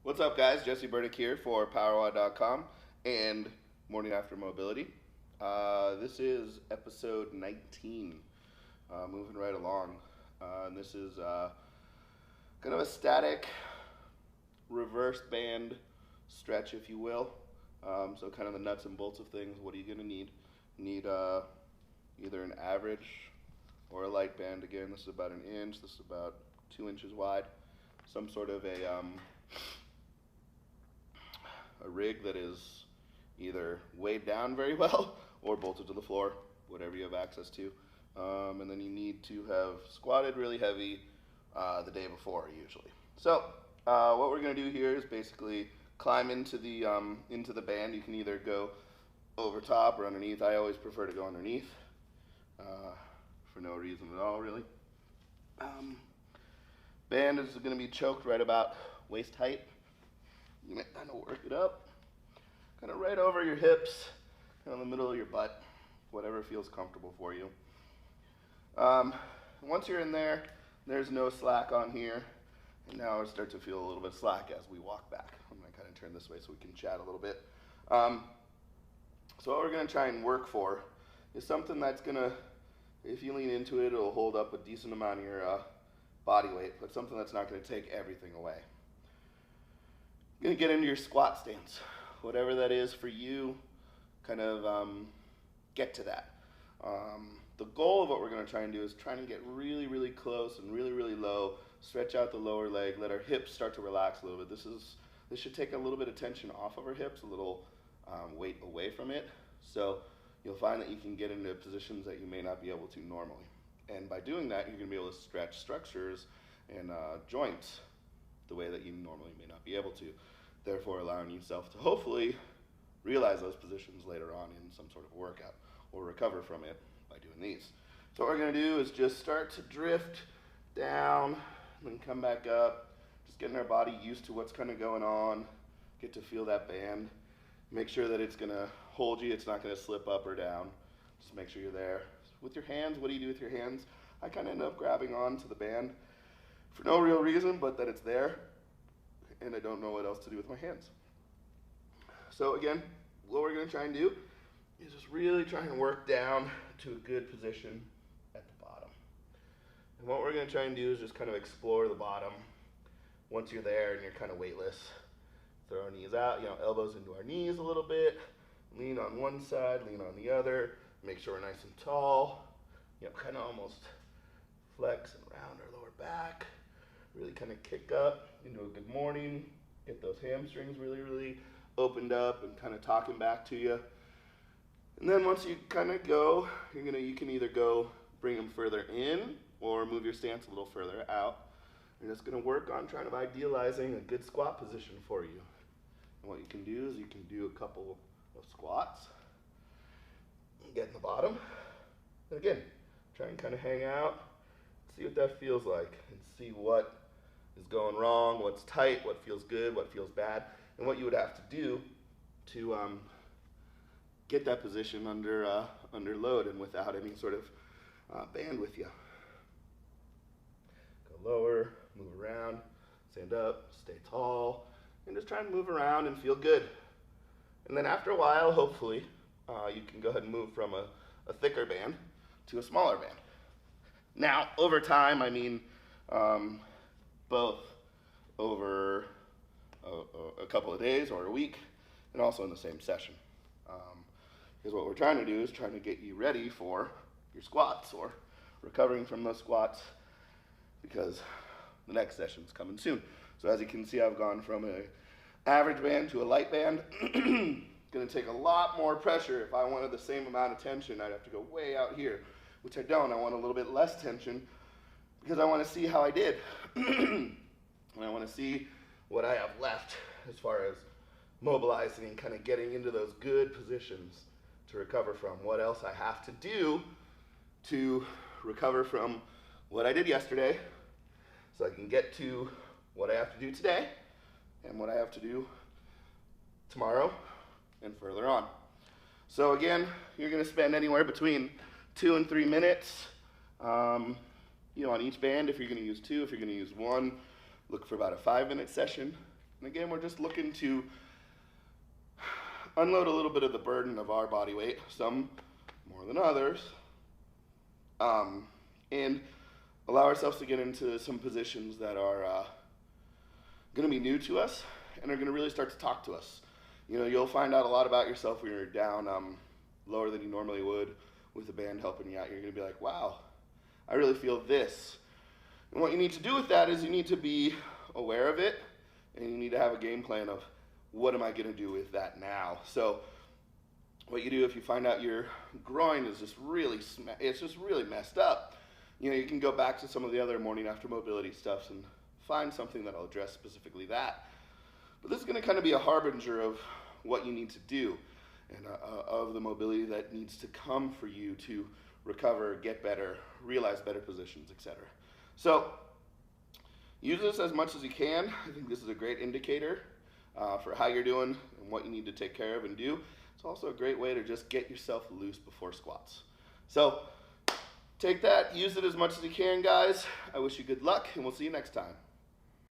What's up, guys? Jesse Burdick here for powerlifting and Morning After Mobility. This is episode 19, moving right along. And this is kind of a static reverse band stretch, if you will. So kind of the nuts and bolts of things. What are you going to need? You need either an average or a light band. Again, this is about an inch. This is about 2 inches wide. Some sort of a rig that is either weighed down very well or bolted to the floor, whatever you have access to. And then you need to have squatted really heavy the day before, usually. So what we're going to do here is basically climb into the band. You can either go over top or underneath. I always prefer to go underneath for no reason at all, really. Band is going to be choked right about waist height. You might kind of work it up, kind of right over your hips, kind of in the middle of your butt, whatever feels comfortable for you. Once you're in there, there's no slack on here, and now I start to feel a little bit slack as we walk back. I'm going to kind of turn this way so we can chat a little bit. So what we're going to try and work for is something that's going to, if you lean into it, it'll hold up a decent amount of your body weight, but something that's not going to take everything away. You're going to get into your squat stance. Whatever that is for you, kind of get to that. The goal of what we're going to try and do is trying to get really, really close and really, really low, stretch out the lower leg, let our hips start to relax a little bit. This should take a little bit of tension off of our hips, a little weight away from it. So you'll find that you can get into positions that you may not be able to normally. And by doing that, you're going to be able to stretch structures and joints the way that you normally may not be able to, therefore allowing yourself to hopefully realize those positions later on in some sort of workout or recover from it by doing these. So what we're going to do is just start to drift down and then come back up, just getting our body used to what's kind of going on, get to feel that band. Make sure that it's going to hold you, it's not going to slip up or down. Just make sure you're there. With your hands, what do you do with your hands? I kind of end up grabbing on to the band for no real reason, but that it's there, and I don't know what else to do with my hands. So again, what we're going to try and do is just really try and work down to a good position at the bottom. And what we're going to try and do is just kind of explore the bottom. Once you're there and you're kind of weightless, throw our knees out, elbows into our knees a little bit, lean on one side, lean on the other, make sure we're nice and tall, kind of almost flex and round our lower back. Really kind of kick up into a good morning, get those hamstrings really, really opened up and kind of talking back to you. And then once you kind of go, you can either go bring them further in or move your stance a little further out. You're just going to work on trying of idealizing a good squat position for you. And what you can do is you can do a couple of squats, get in the bottom, and again, try and kind of hang out, see what that feels like, and see what is going wrong, what's tight, what feels good, what feels bad, and what you would have to do to get that position under load and without any sort of band with you. Go lower, move around, stand up, stay tall, and just try and move around and feel good. And then after a while, hopefully, you can go ahead and move from a thicker band to a smaller band. Now, over time, I mean both over a couple of days or a week, and also in the same session. Because what we're trying to do is trying to get you ready for your squats or recovering from those squats, because the next session is coming soon. So as you can see, I've gone from an average band to a light band. Going to take a lot more pressure. If I wanted the same amount of tension, I'd have to go way out here, which I don't. I want a little bit less tension because I want to see how I did. And I want to see what I have left as far as mobilizing and kind of getting into those good positions to recover from. What else I have to do to recover from what I did yesterday so I can get to what I have to do today and what I have to do tomorrow and further on. So again, you're going to spend anywhere between 2 and 3 minutes on each band. If you're going to use 2, if you're going to use 1, look for about a 5-minute session. And again, we're just looking to unload a little bit of the burden of our body weight, some more than others, and allow ourselves to get into some positions that are going to be new to us and are going to really start to talk to us. You know, you'll find out a lot about yourself when you're down lower than you normally would with a band helping you out. You're going to be like, wow, I really feel this. And what you need to do with that is you need to be aware of it, and you need to have a game plan of what am I going to do with that now. So what you do if you find out your groin is just really messed up, you know, you can go back to some of the other morning after mobility stuff and find something that'll address specifically that. But this is going to kind of be a harbinger of what you need to do and of the mobility that needs to come for you to recover, get better, realize better positions, etc. So use this as much as you can. I think this is a great indicator for how you're doing and what you need to take care of and do. It's also a great way to just get yourself loose before squats. So take that, use it as much as you can, guys. I wish you good luck, and we'll see you next time.